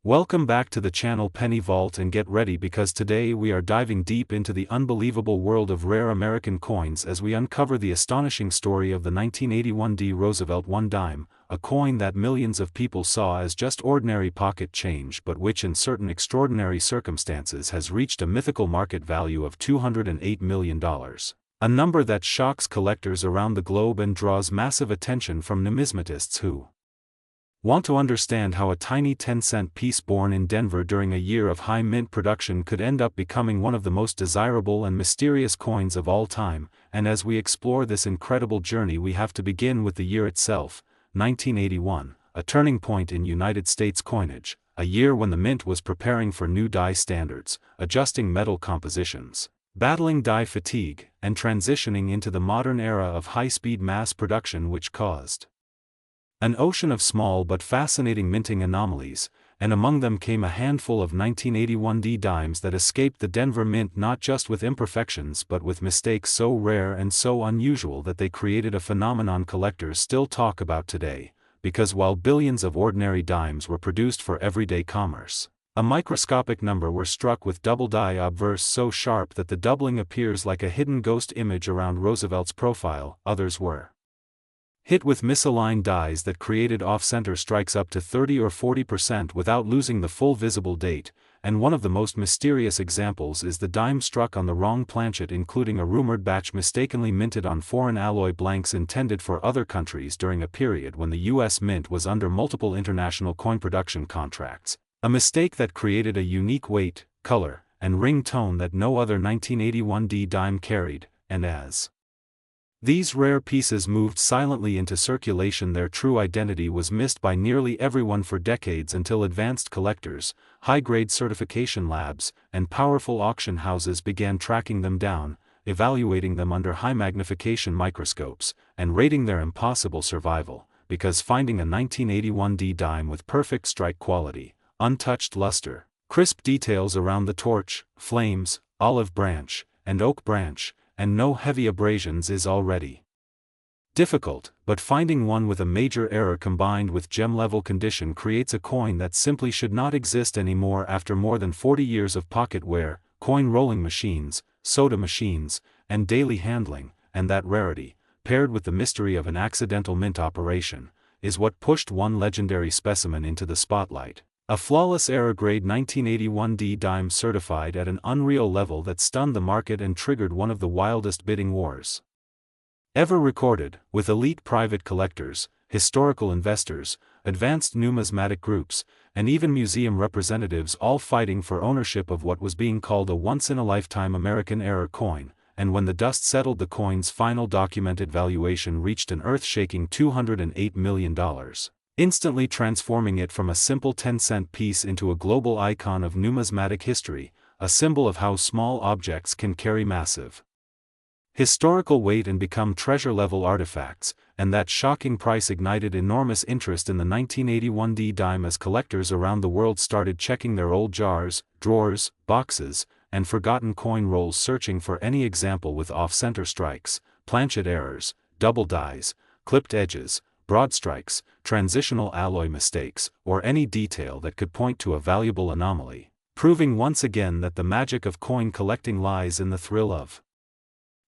Welcome back to the channel Penny Vault, and get ready because today we are diving deep into the unbelievable world of rare American coins as we uncover the astonishing story of the 1981 D. Roosevelt 1 dime, a coin that millions of people saw as just ordinary pocket change but which in certain extraordinary circumstances has reached a mythical market value of $208 million. A number that shocks collectors around the globe and draws massive attention from numismatists who want to understand how a tiny 10-cent piece born in Denver during a year of high mint production could end up becoming one of the most desirable and mysterious coins of all time. And as we explore this incredible journey, we have to begin with the year itself, 1981, a turning point in United States coinage, a year when the mint was preparing for new die standards, adjusting metal compositions, battling die fatigue, and transitioning into the modern era of high-speed mass production, which caused an ocean of small but fascinating minting anomalies, and among them came a handful of 1981 D dimes that escaped the Denver Mint not just with imperfections but with mistakes so rare and so unusual that they created a phenomenon collectors still talk about today, because while billions of ordinary dimes were produced for everyday commerce, a microscopic number were struck with double die obverse so sharp that the doubling appears like a hidden ghost image around Roosevelt's profile. Others were hit with misaligned dies that created off-center strikes up to 30 or 40% without losing the full visible date, and one of the most mysterious examples is the dime struck on the wrong planchet, including a rumored batch mistakenly minted on foreign alloy blanks intended for other countries during a period when the U.S. Mint was under multiple international coin production contracts, a mistake that created a unique weight, color, and ring tone that no other 1981 D dime carried, and as these rare pieces moved silently into circulation, their true identity was missed by nearly everyone for decades until advanced collectors, high-grade certification labs, and powerful auction houses began tracking them down, evaluating them under high-magnification microscopes, and rating their impossible survival, because finding a 1981 D dime with perfect strike quality, untouched luster, crisp details around the torch, flames, olive branch, and oak branch, and no heavy abrasions is already difficult, but finding one with a major error combined with gem-level condition creates a coin that simply should not exist anymore. After more than 40 years of pocket wear, coin rolling machines, soda machines, and daily handling, and that rarity, paired with the mystery of an accidental mint operation, is what pushed one legendary specimen into the spotlight. A flawless error-grade 1981 D dime certified at an unreal level that stunned the market and triggered one of the wildest bidding wars ever recorded, with elite private collectors, historical investors, advanced numismatic groups, and even museum representatives all fighting for ownership of what was being called a once-in-a-lifetime American error coin. And when the dust settled, the coin's final documented valuation reached an earth-shaking $208 million. Instantly transforming it from a simple 10-cent piece into a global icon of numismatic history, a symbol of how small objects can carry massive historical weight and become treasure-level artifacts. And that shocking price ignited enormous interest in the 1981 D dime as collectors around the world started checking their old jars, drawers, boxes, and forgotten coin rolls, searching for any example with off-center strikes, planchet errors, double dies, clipped edges, broad strikes, transitional alloy mistakes, or any detail that could point to a valuable anomaly, proving once again that the magic of coin collecting lies in the thrill of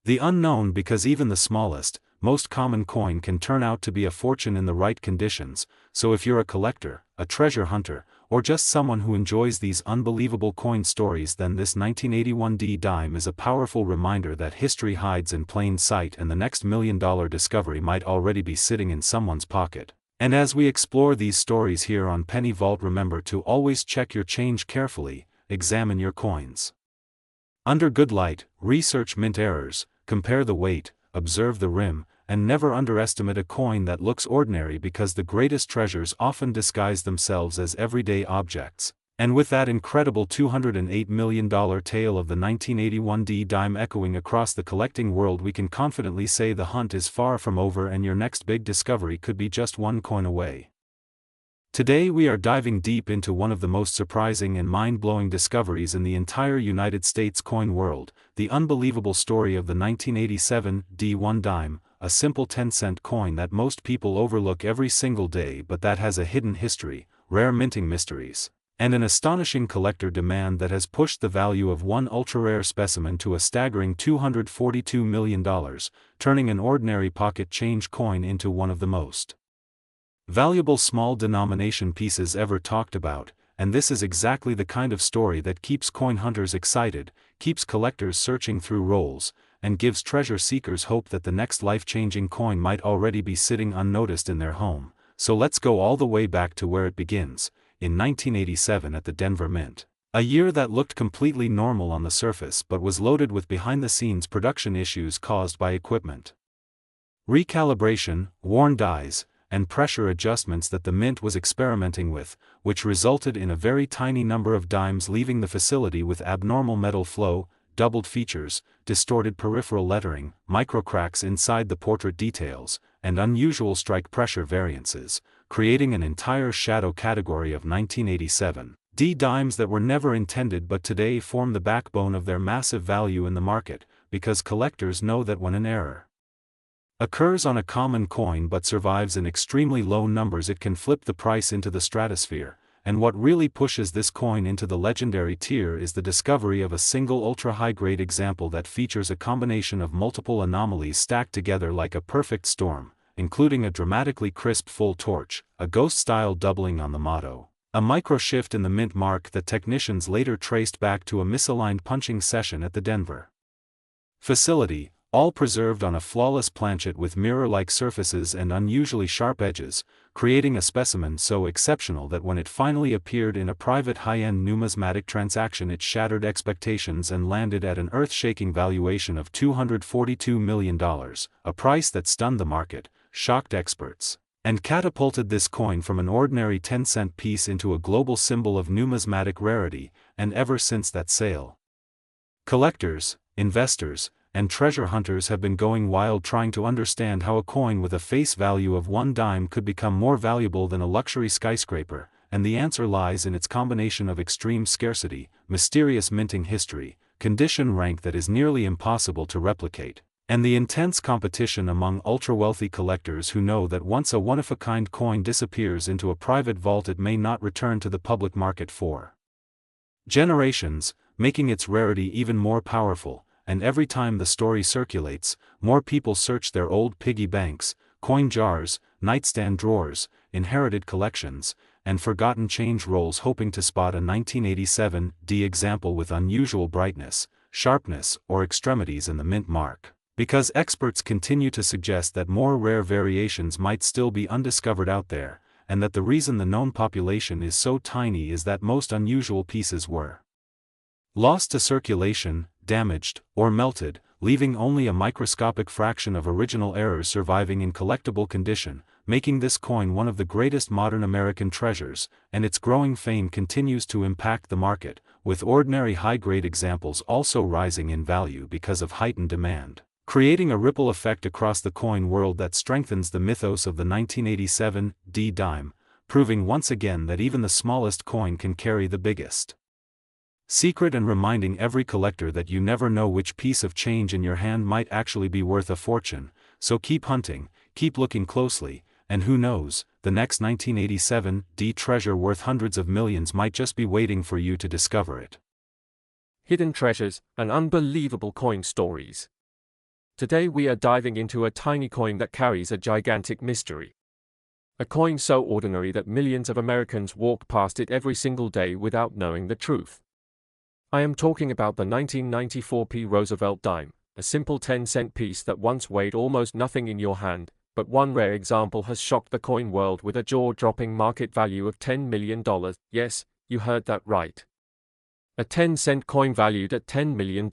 the unknown, because even the smallest, most common coin can turn out to be a fortune in the right conditions. So if you're a collector, a treasure hunter, or just someone who enjoys these unbelievable coin stories, then this 1981 D dime is a powerful reminder that history hides in plain sight and the next million-dollar discovery might already be sitting in someone's pocket. And as we explore these stories here on Penny Vault, remember to always check your change carefully, examine your coins under good light, research mint errors, compare the weight, observe the rim, and never underestimate a coin that looks ordinary, because the greatest treasures often disguise themselves as everyday objects. And with that incredible $208 million tale of the 1981 D dime echoing across the collecting world, we can confidently say the hunt is far from over and your next big discovery could be just one coin away. Today we are diving deep into one of the most surprising and mind-blowing discoveries in the entire United States coin world, the unbelievable story of the 1987 D1 dime, a simple 10-cent coin that most people overlook every single day but that has a hidden history, rare minting mysteries, and an astonishing collector demand that has pushed the value of one ultra-rare specimen to a staggering $242 million, turning an ordinary pocket change coin into one of the most valuable small denomination pieces ever talked about, and this is exactly the kind of story that keeps coin hunters excited, keeps collectors searching through rolls, and gives treasure seekers hope that the next life-changing coin might already be sitting unnoticed in their home. So let's go all the way back to where it begins, in 1987 at the Denver Mint. A year that looked completely normal on the surface but was loaded with behind-the-scenes production issues caused by equipment recalibration, worn dies, and pressure adjustments that the Mint was experimenting with, which resulted in a very tiny number of dimes leaving the facility with abnormal metal flow, doubled features, distorted peripheral lettering, microcracks inside the portrait details, and unusual strike pressure variances, creating an entire shadow category of 1987 D dimes that were never intended but today form the backbone of their massive value in the market, because collectors know that when an error occurs on a common coin but survives in extremely low numbers, it can flip the price into the stratosphere. And what really pushes this coin into the legendary tier is the discovery of a single ultra-high-grade example that features a combination of multiple anomalies stacked together like a perfect storm, including a dramatically crisp full torch, a ghost-style doubling on the motto, a micro-shift in the mint mark that technicians later traced back to a misaligned punching session at the Denver facility, all preserved on a flawless planchet with mirror-like surfaces and unusually sharp edges, creating a specimen so exceptional that when it finally appeared in a private high-end numismatic transaction it shattered expectations and landed at an earth-shaking valuation of $242 million, a price that stunned the market, shocked experts, and catapulted this coin from an ordinary 10-cent piece into a global symbol of numismatic rarity. And ever since that sale, collectors, investors, and treasure hunters have been going wild trying to understand how a coin with a face value of one dime could become more valuable than a luxury skyscraper, and the answer lies in its combination of extreme scarcity, mysterious minting history, condition rank that is nearly impossible to replicate, and the intense competition among ultra-wealthy collectors who know that once a one-of-a-kind coin disappears into a private vault it may not return to the public market for generations, making its rarity even more powerful. And every time the story circulates, more people search their old piggy banks, coin jars, nightstand drawers, inherited collections, and forgotten change rolls hoping to spot a 1987 D example with unusual brightness, sharpness, or extremities in the mint mark. Because experts continue to suggest that more rare variations might still be undiscovered out there, and that the reason the known population is so tiny is that most unusual pieces were lost to circulation, damaged, or melted, leaving only a microscopic fraction of original errors surviving in collectible condition, making this coin one of the greatest modern American treasures, and its growing fame continues to impact the market, with ordinary high-grade examples also rising in value because of heightened demand, creating a ripple effect across the coin world that strengthens the mythos of the 1987 D dime, proving once again that even the smallest coin can carry the biggest secret and reminding every collector that you never know which piece of change in your hand might actually be worth a fortune. So keep hunting, keep looking closely, and who knows, the next 1987 D treasure worth hundreds of millions might just be waiting for you to discover it. Hidden treasures and unbelievable coin stories. Today we are diving into a tiny coin that carries a gigantic mystery. A coin so ordinary that millions of Americans walk past it every single day without knowing the truth. I am talking about the 1994 P. Roosevelt dime, a simple 10-cent piece that once weighed almost nothing in your hand, but one rare example has shocked the coin world with a jaw-dropping market value of $10 million. Yes, you heard that right. A 10-cent coin valued at $10 million.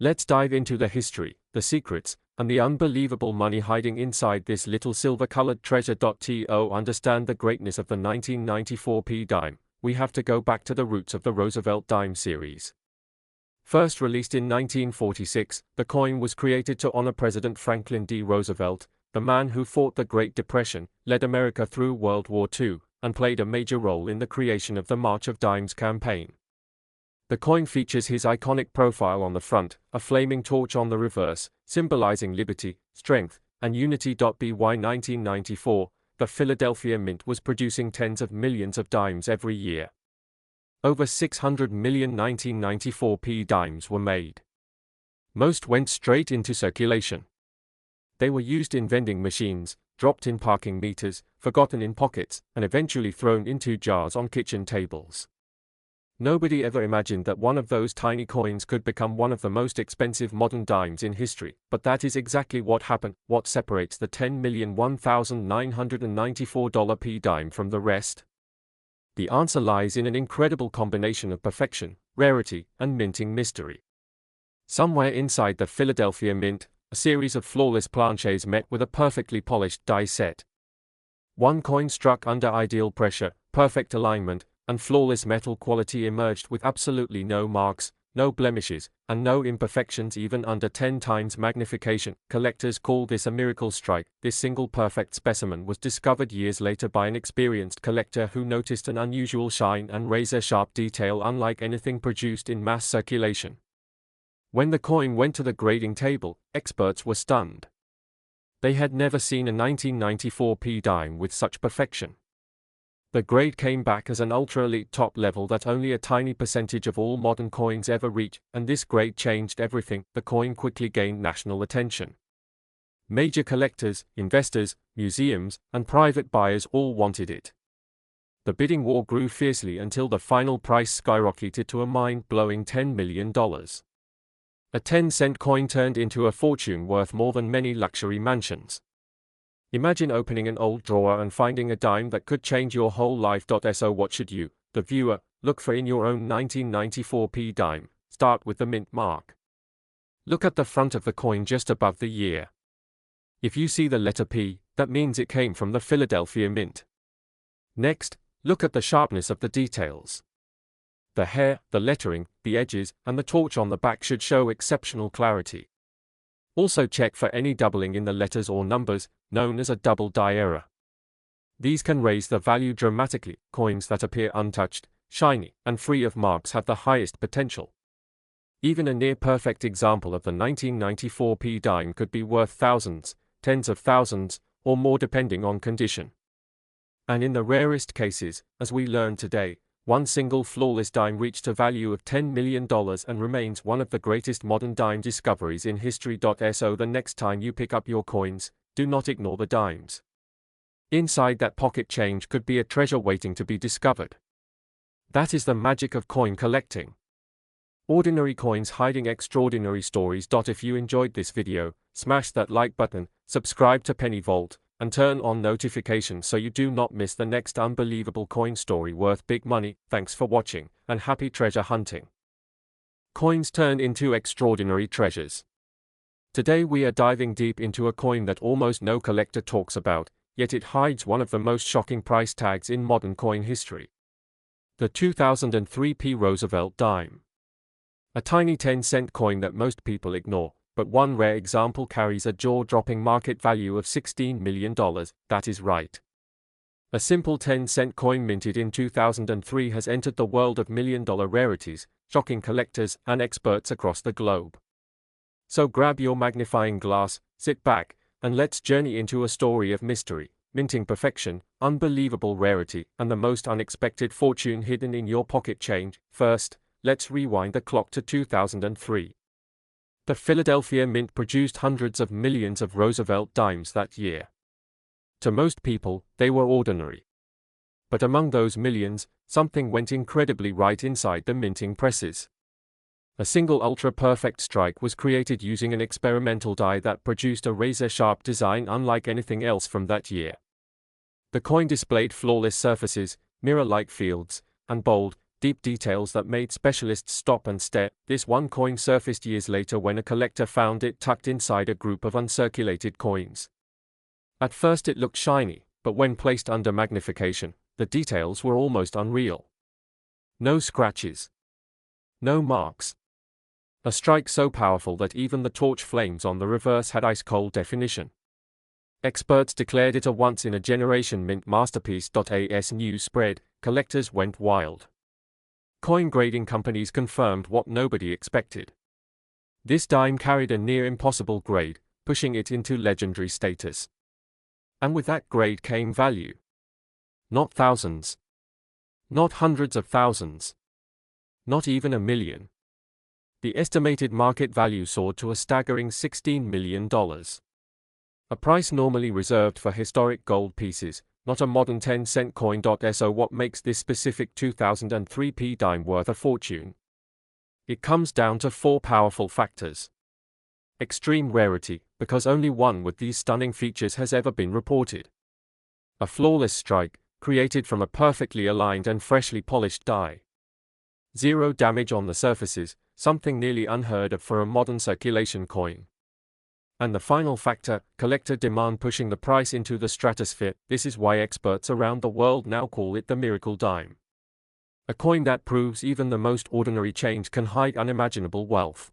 Let's dive into the history, the secrets, and the unbelievable money hiding inside this little silver-colored treasure. To understand the greatness of the 1994 P dime, we have to go back to the roots of the Roosevelt dime series. First released in 1946, the coin was created to honor President Franklin D. Roosevelt, the man who fought the Great Depression, led America through World War II, and played a major role in the creation of the March of Dimes campaign. The coin features his iconic profile on the front, a flaming torch on the reverse, symbolizing liberty, strength, and unity. By 1994, the Philadelphia Mint was producing tens of millions of dimes every year. Over 600 million 1994 dimes were made. Most went straight into circulation. They were used in vending machines, dropped in parking meters, forgotten in pockets, and eventually thrown into jars on kitchen tables. Nobody ever imagined that one of those tiny coins could become one of the most expensive modern dimes in history, but that is exactly what happened. What separates the $10,001,994 dime from the rest? The answer lies in an incredible combination of perfection, rarity, and minting mystery. Somewhere inside the Philadelphia Mint, a series of flawless planches met with a perfectly polished die set. One coin struck under ideal pressure, perfect alignment, and flawless metal quality emerged with absolutely no marks, no blemishes, and no imperfections even under 10 times magnification. Collectors call this a miracle strike. This single perfect specimen was discovered years later by an experienced collector who noticed an unusual shine and razor-sharp detail unlike anything produced in mass circulation. When the coin went to the grading table, experts were stunned. They had never seen a 1994 dime with such perfection. The grade came back as an ultra-elite top level that only a tiny percentage of all modern coins ever reach, and this grade changed everything. The coin quickly gained national attention. Major collectors, investors, museums, and private buyers all wanted it. The bidding war grew fiercely until the final price skyrocketed to a mind-blowing $10 million. A 10-cent coin turned into a fortune worth more than many luxury mansions. Imagine opening an old drawer and finding a dime that could change your whole life. So what should you, the viewer, look for in your own 1994 dime? Start with the mint mark. Look at the front of the coin just above the year. If you see the letter P, that means it came from the Philadelphia Mint. Next, look at the sharpness of the details. The hair, the lettering, the edges, and the torch on the back should show exceptional clarity. Also check for any doubling in the letters or numbers, known as a double die error. These can raise the value dramatically. Coins that appear untouched, shiny, and free of marks have the highest potential. Even a near-perfect example of the 1994 dime could be worth thousands, tens of thousands, or more depending on condition. And in the rarest cases, as we learned today, one single flawless dime reached a value of $10 million and remains one of the greatest modern dime discoveries in history. So the next time you pick up your coins, do not ignore the dimes. Inside that pocket change could be a treasure waiting to be discovered. That is the magic of coin collecting. Ordinary coins hiding extraordinary stories. If you enjoyed this video, smash that like button, subscribe to Penny Vault, and turn on notifications so you do not miss the next unbelievable coin story worth big money. Thanks for watching, and happy treasure hunting. Coins turned into extraordinary treasures. Today we are diving deep into a coin that almost no collector talks about, yet it hides one of the most shocking price tags in modern coin history. The 2003 Roosevelt dime. A tiny 10-cent coin that most people ignore, but one rare example carries a jaw-dropping market value of $16 million. That is right. A simple 10-cent coin minted in 2003 has entered the world of million-dollar rarities, shocking collectors and experts across the globe. So grab your magnifying glass, sit back, and let's journey into a story of mystery, minting perfection, unbelievable rarity, and the most unexpected fortune hidden in your pocket change. First, let's rewind the clock to 2003. The Philadelphia Mint produced hundreds of millions of Roosevelt dimes that year. To most people, they were ordinary. But among those millions, something went incredibly right inside the minting presses. A single ultra-perfect strike was created using an experimental die that produced a razor-sharp design unlike anything else from that year. The coin displayed flawless surfaces, mirror-like fields, and bold, deep details that made specialists stop and stare. This one coin surfaced years later when a collector found it tucked inside a group of uncirculated coins. At first it looked shiny, but when placed under magnification, the details were almost unreal. No scratches. No marks. A strike so powerful that even the torch flames on the reverse had ice-cold definition. Experts declared it a once-in-a-generation mint masterpiece. As news spread, collectors went wild. Coin grading companies confirmed what nobody expected. This dime carried a near-impossible grade, pushing it into legendary status. And with that grade came value. Not thousands. Not hundreds of thousands. Not even a million. The estimated market value soared to a staggering $16 million. A price normally reserved for historic gold pieces, not a modern 10-cent coin. So what makes this specific 2003 dime worth a fortune? It comes down to 4 powerful factors. Extreme rarity, because only one with these stunning features has ever been reported. A flawless strike, created from a perfectly aligned and freshly polished die. Zero damage on the surfaces, something nearly unheard of for a modern circulation coin. And the final factor, collector demand pushing the price into the stratosphere. This is why experts around the world now call it the miracle dime. A coin that proves even the most ordinary change can hide unimaginable wealth.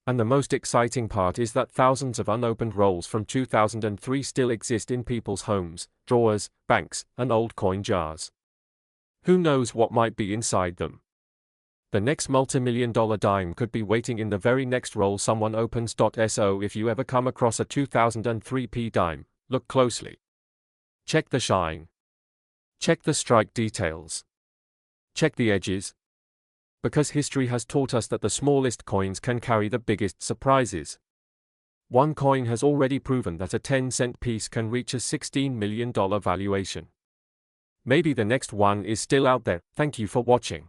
And the most exciting part is that thousands of unopened rolls from 2003 still exist in people's homes, drawers, banks, and old coin jars. Who knows what might be inside them? The next multi-million-dollar dime could be waiting in the very next roll someone opens. So if you ever come across a 2003 dime, look closely. Check the shine. Check the strike details. Check the edges. Because history has taught us that the smallest coins can carry the biggest surprises. One coin has already proven that a 10-cent piece can reach a $16 million valuation. Maybe the next one is still out there. Thank you for watching.